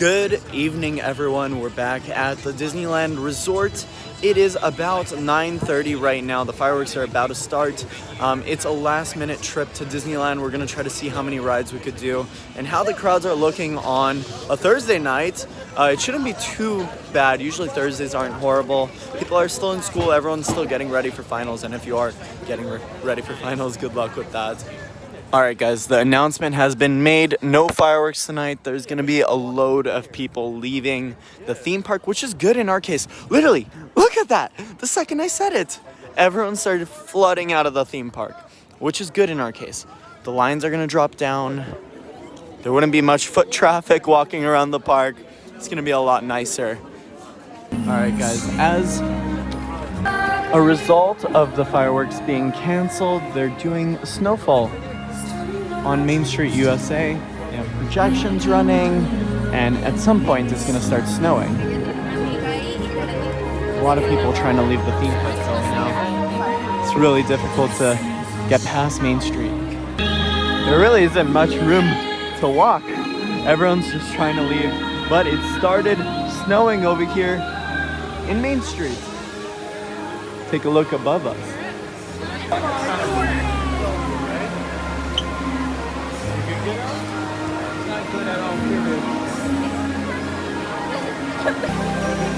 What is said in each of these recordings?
Good evening, everyone. We're back at the Disneyland Resort. It is about 9:30 right now. The fireworks are about to start. It's a last-minute trip to Disneyland. We're gonna try to see how many rides we could do and how the crowds are looking on a Thursday night. It shouldn't be too bad. Usually Thursdays aren't horrible. People are still in school. Everyone's still getting ready for finals. And if you are getting ready for finals, good luck with that. All right, guys, the announcement has been made. No fireworks tonight. There's going to be a load of people leaving the theme park, which is good in our case. Literally, look at that. The second I said it, everyone started flooding out of the theme park, which is good in our case. The lines are going to drop down. There wouldn't be much foot traffic walking around the park. It's going to be a lot nicer. All right, guys, as a result of the fireworks being canceled, they're doing snowfall on Main Street, USA. They have projections running, and at some point it's going to start snowing. A lot of people trying to leave the theme park zone now. It's really difficult to get past Main Street. There really isn't much room to walk. Everyone's just trying to leave, but it started snowing over here in Main Street. Take a look above us.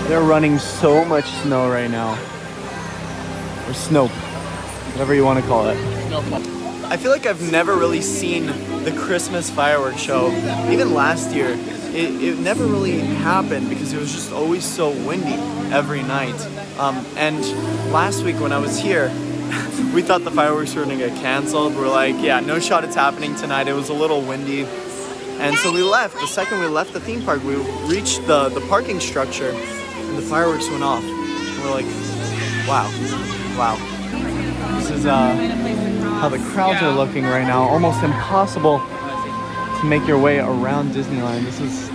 They're running so much snow right now. Or snow, whatever you want to call it. I feel like I've never really seen the Christmas fireworks show. Even last year, it never really happened because it was just always so windy every night. And last week when I was here, we thought the fireworks were going to get canceled. We're like, yeah, no shot it's happening tonight. It was a little windy. And so we left. The second we left the theme park, we reached the parking structure and the fireworks went off. And we're like, wow. This is how the crowds are looking right now. Almost impossible to make your way around Disneyland.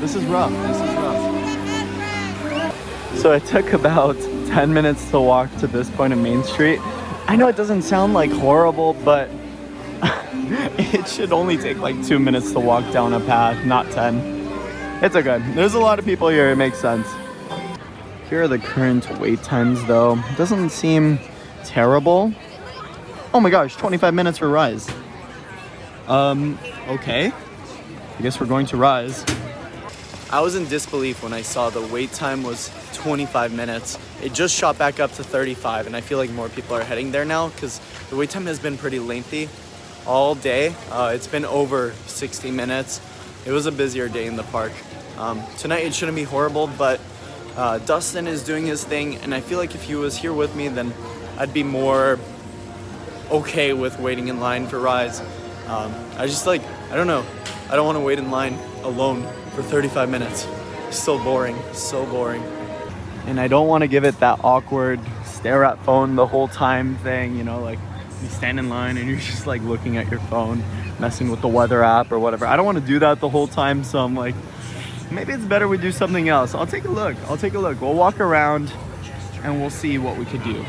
This is rough. So it took about 10 minutes to walk to this point of Main Street. I know it doesn't sound like horrible, but it should only take like 2 minutes to walk down a path, not 10. It's okay. There's a lot of people here. It makes sense. Here are the current wait times, though. It doesn't seem terrible. Oh my gosh, 25 minutes for Rise. Okay. I guess we're going to Rise. I was in disbelief when I saw the wait time was 25 minutes. It just shot back up to 35, and I feel like more people are heading there now because the wait time has been pretty lengthy all day. It's been over 60 minutes. It was a busier day in the park. Tonight it shouldn't be horrible, but Dustin is doing his thing, and I feel like if he was here with me, then I'd be more okay with waiting in line for Rise. I don't know. I don't want to wait in line alone for 35 minutes. It's so boring. And I don't want to give it that awkward stare at phone the whole time thing, you know, like you stand in line and you're just like looking at your phone, messing with the weather app or whatever. I don't want to do that the whole time, so I'm like, maybe it's better we do something else. I'll take a look. We'll walk around and we'll see what we could do.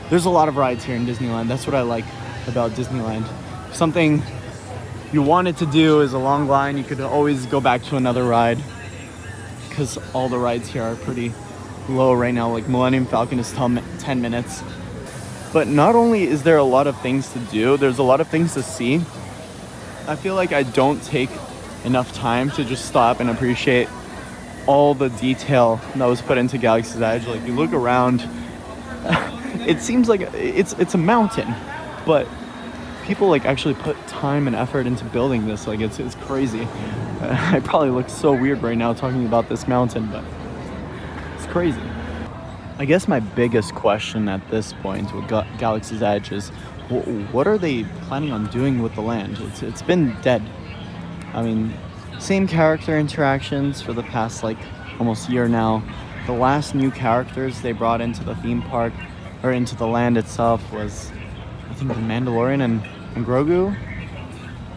There's a lot of rides here in Disneyland. That's what I like about Disneyland. If something you wanted to do is a long line, you could always go back to another ride because all the rides here are pretty low right now. Like Millennium Falcon is 10 minutes. But not only is there a lot of things to do, there's a lot of things to see. I feel like I don't take enough time to just stop and appreciate all the detail that was put into Galaxy's Edge. Like you look around, it seems like it's a mountain, but people like actually put time and effort into building this. Like it's crazy. I probably look so weird right now talking about this mountain, but it's crazy. I guess my biggest question at this point with Galaxy's Edge is, what are they planning on doing with the land? It's been dead. I mean, same character interactions for the past like almost year now. The last new characters they brought into the theme park or into the land itself was, I think, the Mandalorian and Grogu.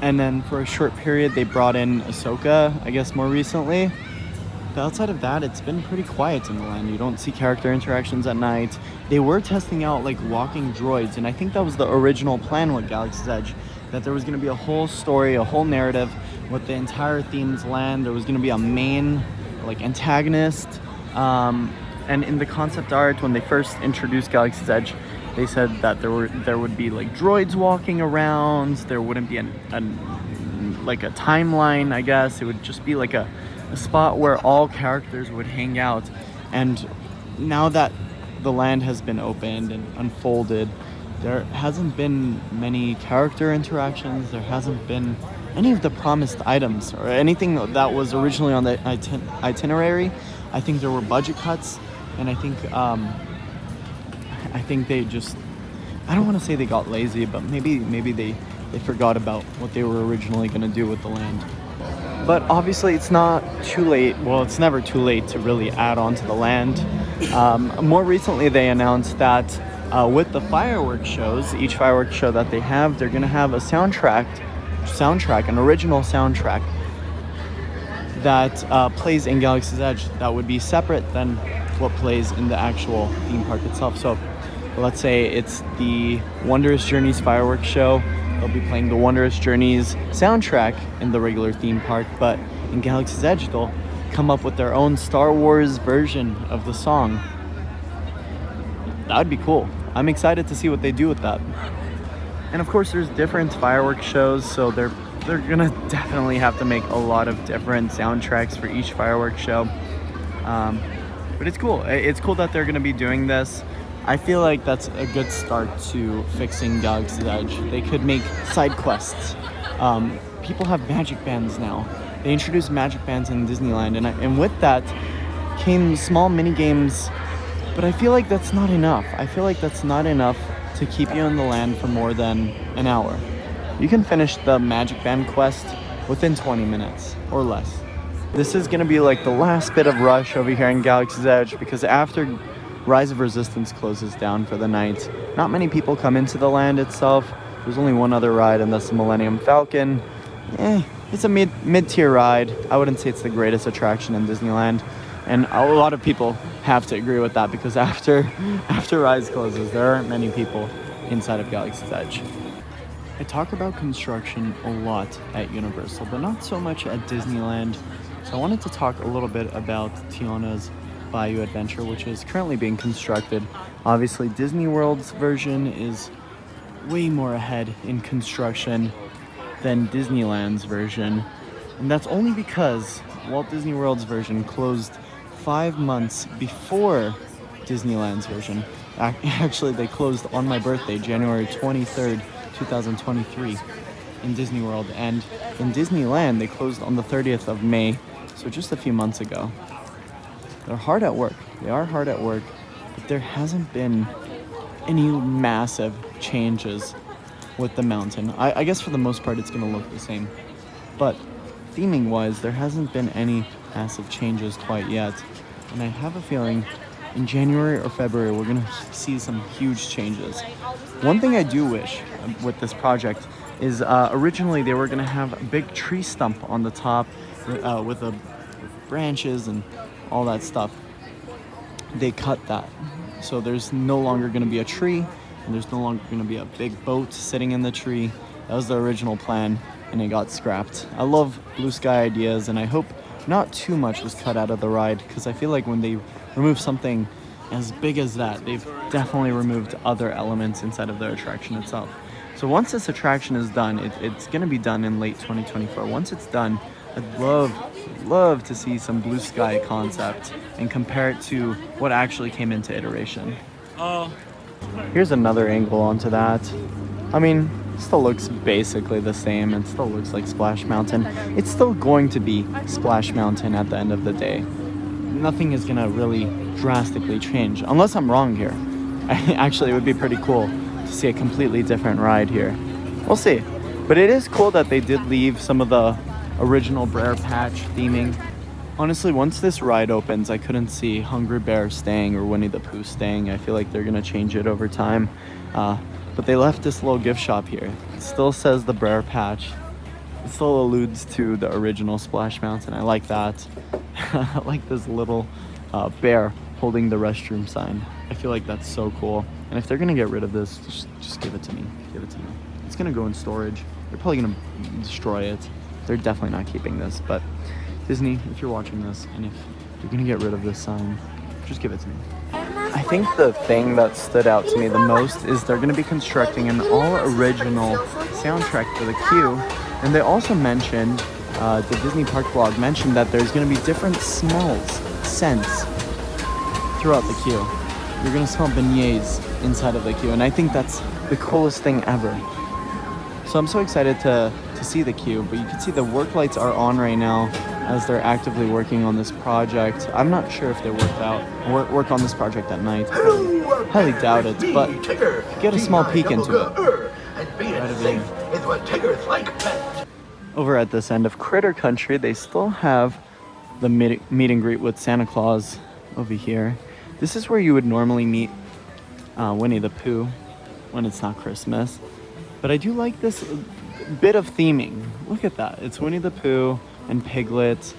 And then for a short period they brought in Ahsoka, I guess more recently. But outside of that, it's been pretty quiet in the land. You don't see character interactions at night. They were testing out like walking droids, and I think that was the original plan with Galaxy's Edge, that there was going to be a whole story, a whole narrative with the entire themed land. There was going to be a main like antagonist, and in the concept art when they first introduced Galaxy's Edge, they said that there would be like droids walking around. There wouldn't be like a timeline, I guess. It would just be like a spot where all characters would hang out. And now that the land has been opened and unfolded, there hasn't been many character interactions. There hasn't been any of the promised items or anything that was originally on the itinerary. I think there were budget cuts, and I think they just, I don't want to say they got lazy, but maybe they forgot about what they were originally going to do with the land. But obviously it's not too late. Well, it's never too late to really add on to the land. More recently they announced that with the fireworks shows, each fireworks show that they have, they're going to have a soundtrack, an original soundtrack that plays in Galaxy's Edge that would be separate than what plays in the actual theme park itself. So let's say it's the Wondrous Journeys fireworks show. They'll be playing the Wondrous Journeys soundtrack in the regular theme park, but in Galaxy's Edge they'll come up with their own Star Wars version of the song. That would be cool. I'm excited to see what they do with that. And of course there's different fireworks shows, so they're gonna definitely have to make a lot of different soundtracks for each fireworks show. But it's cool. It's cool that they're gonna be doing this. I feel like that's a good start to fixing Galaxy's Edge. They could make side quests. People have magic bands now. They introduced magic bands in Disneyland, and with that came small mini games. But I feel like that's not enough. I feel like that's not enough to keep you in the land for more than an hour. You can finish the magic band quest within 20 minutes or less. This is gonna be like the last bit of rush over here in Galaxy's Edge, because after Rise of Resistance closes down for the night, not many people come into the land itself. There's only one other ride, and that's the Millennium Falcon. It's a mid-tier ride. I wouldn't say it's the greatest attraction in Disneyland, and a lot of people have to agree with that, because after Rise closes, there aren't many people inside of Galaxy's Edge. I talk about construction a lot at Universal, but not so much at Disneyland. So I wanted to talk a little bit about Tiana's Bayou Adventure, which is currently being constructed. Obviously, Disney World's version is way more ahead in construction than Disneyland's version. And that's only because Walt Disney World's version closed 5 months before Disneyland's version. Actually, they closed on my birthday, January 23rd, 2023 in Disney World. And in Disneyland, they closed on the 30th of May, so just a few months ago. They're hard at work. They are hard at work, but there hasn't been any massive changes with the mountain. I guess for the most part, it's going to look the same. But theming-wise, there hasn't been any massive changes quite yet. And I have a feeling in January or February, we're going to see some huge changes. One thing I do wish with this project is originally they were going to have a big tree stump on the top with branches and all that stuff. They cut that. So there's no longer going to be a tree, and there's no longer going to be a big boat sitting in the tree. That was the original plan, and it got scrapped. I love blue sky ideas, and I hope not too much was cut out of the ride, because I feel like when they remove something as big as that, they've definitely removed other elements inside of their attraction itself. So once this attraction is done, it's going to be done in late 2024. Once it's done, I'd love to see some blue sky concept and compare it to what actually came into iteration. Here's another angle onto that. I mean, it still looks basically the same. It still looks like Splash Mountain. It's still going to be Splash Mountain at the end of the day. Nothing is gonna really drastically change, unless I'm wrong here. Actually, it would be pretty cool to see a completely different ride here. We'll see. But it is cool that they did leave some of the original Brer Patch theming. Honestly, once this ride opens, I couldn't see Hungry Bear staying or Winnie the Pooh staying. I feel like they're gonna change it over time. But they left this little gift shop here. It still says the Brer Patch. It still alludes to the original Splash Mountain. I like that. I like this little bear holding the restroom sign. I feel like that's so cool. And if they're gonna get rid of this, just give it to me. Give it to me. It's gonna go in storage. They're probably gonna destroy it. they're definitely not keeping this. But Disney, if you're watching this and if you're gonna get rid of this sign, just give it to me. I think the thing that stood out to me the most is they're gonna be constructing an all-original soundtrack for the queue. And they also mentioned, the Disney Park vlog mentioned that there's gonna be different smells, scents throughout the queue. You're gonna smell beignets inside of the queue, and I think that's the coolest thing ever. So I'm so excited to see the queue, but you can see the work lights are on right now as they're actively working on this project. I'm not sure if they work on this project at night. Highly doubt it, but get a small peek into it. Over at this end of Critter Country, they still have the meet and greet with Santa Claus over here. This is where you would normally meet Winnie the Pooh when it's not Christmas. But I do like this bit of theming. Look at that. It's Winnie the Pooh and Piglet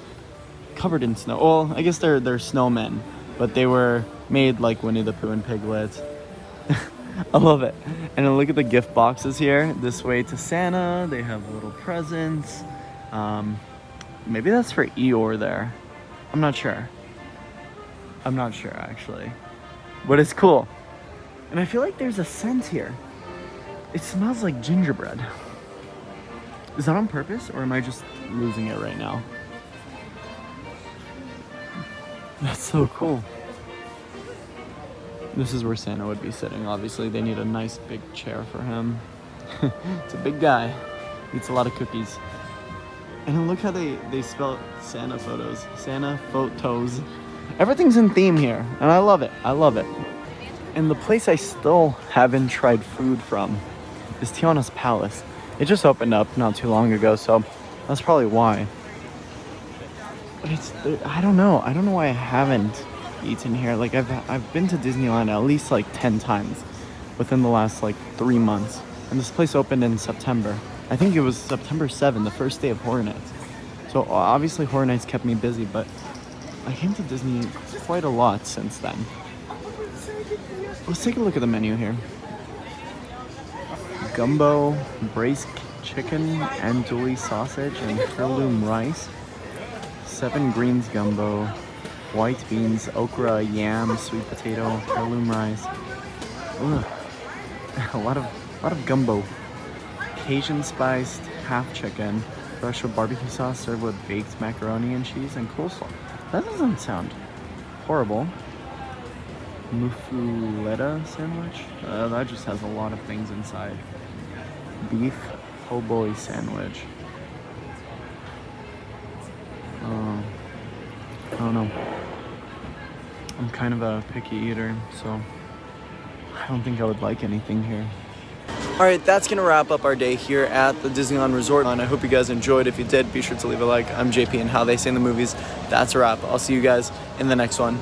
covered in snow. Well, I guess they're snowmen, but they were made like Winnie the Pooh and Piglet. I love it. And then look at the gift boxes here. This way to Santa. They have little presents. Maybe that's for Eeyore there. I'm not sure actually. But it's cool. And I feel like there's a scent here. It smells like gingerbread. Is that on purpose or am I just losing it right now? That's so cool. This is where Santa would be sitting. Obviously, they need a nice big chair for him. It's a big guy. Eats a lot of cookies. And then look how they spell Santa photos. Santa photos. Everything's in theme here, and I love it. I love it. And the place I still haven't tried food from is Tiana's Palace. It just opened up not too long ago, so that's probably why. But I don't know why I haven't eaten here. Like I've been to Disneyland at least like 10 times within the last like 3 months. And this place opened in September. I think it was September 7th, the first day of Horror Nights. So obviously Horror Nights kept me busy, but I came to Disney quite a lot since then. Let's take a look at the menu here. Gumbo, braised chicken, andouille sausage, and heirloom rice. 7 greens gumbo, white beans, okra, yam, sweet potato, heirloom rice. Ugh. A lot of gumbo. Cajun spiced half chicken, brushed with barbecue sauce, served with baked macaroni and cheese and coleslaw. That doesn't sound horrible. Muffuletta sandwich. That just has a lot of things inside. Beef po' boy sandwich. I don't know. I'm kind of a picky eater, so I don't think I would like anything here. Alright, that's going to wrap up our day here at the Disneyland Resort. And I hope you guys enjoyed. If you did, be sure to leave a like. I'm JP, and how they say in the movies, that's a wrap. I'll see you guys in the next one.